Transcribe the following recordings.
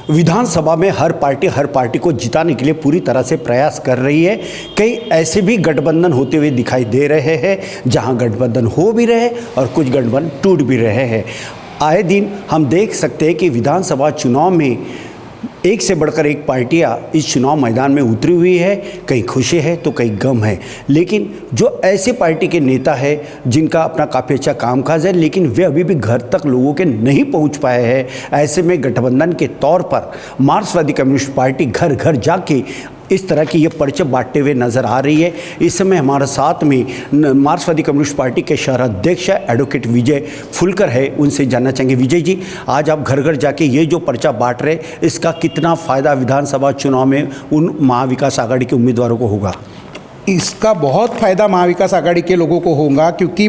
विधानसभा में हर पार्टी को जिताने के लिए पूरी तरह से प्रयास कर रही है। कई ऐसे भी गठबंधन होते हुए दिखाई दे रहे हैं जहां गठबंधन हो भी रहे और कुछ गठबंधन टूट भी रहे हैं। आए दिन हम देख सकते हैं कि विधानसभा चुनाव में एक से बढ़कर एक पार्टियां इस चुनाव मैदान में उतरी हुई है। कहीं खुशी है तो कहीं गम है, लेकिन जो ऐसे पार्टी के नेता है जिनका अपना काफ़ी अच्छा कामकाज है लेकिन वे अभी भी घर तक लोगों के नहीं पहुंच पाए हैं, ऐसे में गठबंधन के तौर पर मार्क्सवादी कम्युनिस्ट पार्टी घर घर जाके इस तरह की ये पर्चे बांटते हुए नज़र आ रही है। इस समय हमारे साथ में मार्क्सवादी कम्युनिस्ट पार्टी के शहर अध्यक्ष एडवोकेट विजय फुलकर है। उनसे जानना चाहेंगे, विजय जी, आज आप घर घर जाके ये जो पर्चा बांट रहे, इसका कितना फ़ायदा विधानसभा चुनाव में उन महाविकास आघाड़ी के उम्मीदवारों को होगा? इसका बहुत फ़ायदा महाविकास आघाड़ी के लोगों को होगा, क्योंकि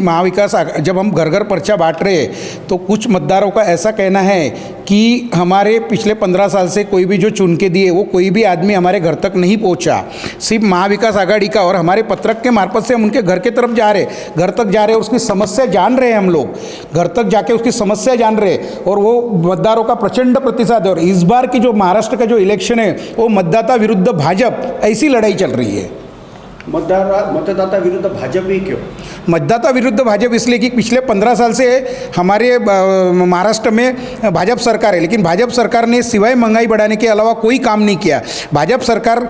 जब हम घर घर पर्चा बांट रहे हैं तो कुछ मतदारों का ऐसा कहना है कि हमारे पिछले 15 साल से कोई भी जो चुन के दिए वो कोई भी आदमी हमारे घर तक नहीं पहुंचा। सिर्फ महाविकास आघाड़ी का और हमारे पत्रक के मार्फत से हम उनके घर की तरफ जा रहे, घर तक जा रहे, उसकी समस्या जान रहे हैं। हम लोग घर तक जाके उसकी समस्या जान रहे और वो मतदारों का प्रचंड प्रतिशत है। और इस बार की जो महाराष्ट्र का जो इलेक्शन है वो मतदाता विरुद्ध भाजपा, ऐसी लड़ाई चल रही है। मतदाता विरुद्ध भाजपा ही क्यों? मतदाता विरुद्ध भाजपा इसलिए कि पिछले 15 साल से हमारे महाराष्ट्र में भाजपा सरकार है, लेकिन भाजपा सरकार ने सिवाय महंगाई बढ़ाने के अलावा कोई काम नहीं किया। भाजपा सरकार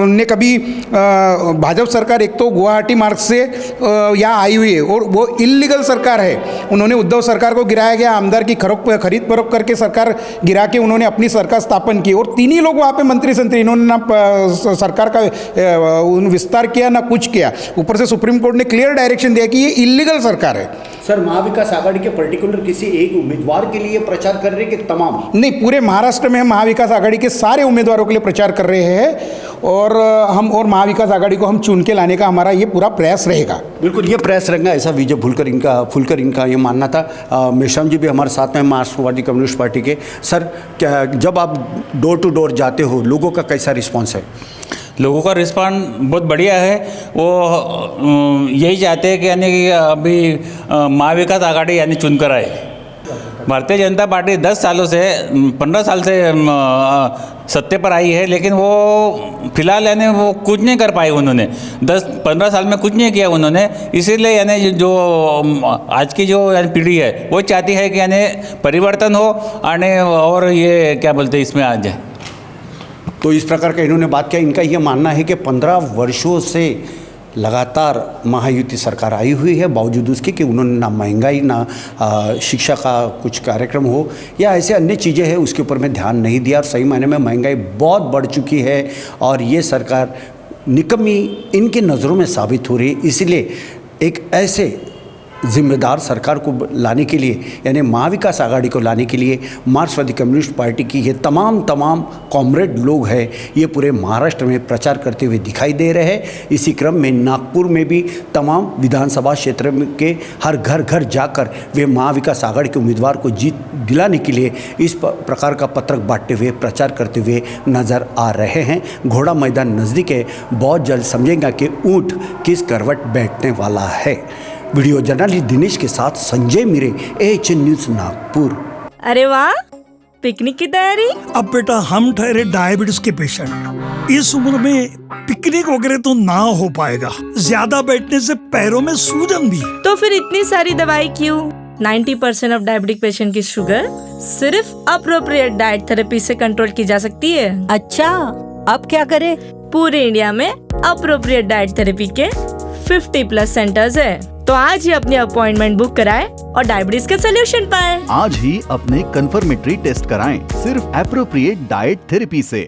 ने कभी भाजपा सरकार एक तो गुवाहाटी मार्ग से यहाँ आई हुई है और वो इल्लीगल सरकार है। उन्होंने उद्धव सरकार को गिराया गया, आमदार की खरीद फरोख्त करके सरकार गिरा के उन्होंने अपनी सरकार स्थापन की और 3 ही लोग वहाँ पे मंत्री संत्री, इन्होंने ना सरकार का विस्तार किया ना कुछ किया। ऊपर से सुप्रीम कोर्ट ने क्लियर डायरेक्शन दिया कि ये इलीगल सरकार है। सर, महाविकास आघाड़ी के पर्टिकुलर किसी एक उम्मीदवार के लिए प्रचार कर रहे हैं कि तमाम? नहीं, पूरे महाराष्ट्र में हम महाविकास आघाड़ी के सारे उम्मीदवारों के लिए प्रचार कर रहे हैं और हम और महाविकास आघाड़ी को हम चुन के लाने का हमारा ये पूरा प्रयास रहेगा। बिल्कुल, ये प्रयास रहेगा, ऐसा विजय फुलकर इनका ये मानना था। मेश्राम जी भी हमारे साथ में मार्क्सवादी कम्युनिस्ट पार्टी के। सर, क्या जब आप डोर टू डोर जाते हो, लोगों का कैसा रिस्पॉन्स है? लोगों का रिस्पॉन्स बहुत बढ़िया है। वो यही चाहते हैं कि यानी कि अभी महाविकास आघाड़ी यानी चुनकर आए। भारतीय जनता पार्टी 15 साल से सत्ते पर आई है, लेकिन वो फिलहाल यानी वो कुछ नहीं कर पाए। उन्होंने 10-15 साल में कुछ नहीं किया उन्होंने। इसीलिए यानी जो आज की जो यानी पीढ़ी है वो चाहती है कि यानी परिवर्तन हो और ये क्या बोलते हैं इसमें आ जाए। तो इस प्रकार का इन्होंने बात किया। इनका ये मानना है कि 15 वर्षों से लगातार महायुति सरकार आई हुई है, बावजूद उसके कि उन्होंने ना महंगाई ना शिक्षा का कुछ कार्यक्रम हो या ऐसे अन्य चीज़ें हैं उसके ऊपर में ध्यान नहीं दिया। और सही मायने में महंगाई बहुत बढ़ चुकी है और ये सरकार निकम्मी इनकी नज़रों में साबित हो रही है। इसलिए एक ऐसे जिम्मेदार सरकार को लाने के लिए, यानी महाविकास आघाड़ी को लाने के लिए मार्क्सवादी कम्युनिस्ट पार्टी की ये तमाम कॉमरेड लोग हैं, ये पूरे महाराष्ट्र में प्रचार करते हुए दिखाई दे रहे हैं। इसी क्रम में नागपुर में भी तमाम विधानसभा क्षेत्र के हर घर जाकर वे महाविकास आघाड़ी के उम्मीदवार को जीत दिलाने के लिए इस प्रकार का पत्रक बांटते हुए प्रचार करते हुए नज़र आ रहे हैं। घोड़ा मैदान नज़दीक है, बहुत जल्द समझेगा कि ऊँट किस करवट बैठने वाला है। वीडियो जर्नलिस्ट दिनेश के साथ संजय मिरे, AHN न्यूज़ नागपुर। अरे वाह, पिकनिक की तैयारी? अब बेटा हम ठहरे डायबिटीज के पेशेंट, इस उम्र में पिकनिक वगैरह तो ना हो पाएगा। ज्यादा बैठने से पैरों में सूजन भी। तो फिर इतनी सारी दवाई क्यों? 90% ऑफ डायबिटिक पेशेंट की शुगर सिर्फ अप्रोप्रिएट डाइट थेरेपी से कंट्रोल की जा सकती है। अच्छा, अब क्या करें? पूरे इंडिया में अप्रोप्रिएट डाइट थेरेपी के 50+ सेंटर्स है। तो आज ही अपनी अपॉइंटमेंट बुक कराएं और डायबिटीज का सोल्यूशन पाएं। आज ही अपने कंफर्मेटरी टेस्ट कराएं सिर्फ एप्रोप्रिएट डाइट थेरेपी से।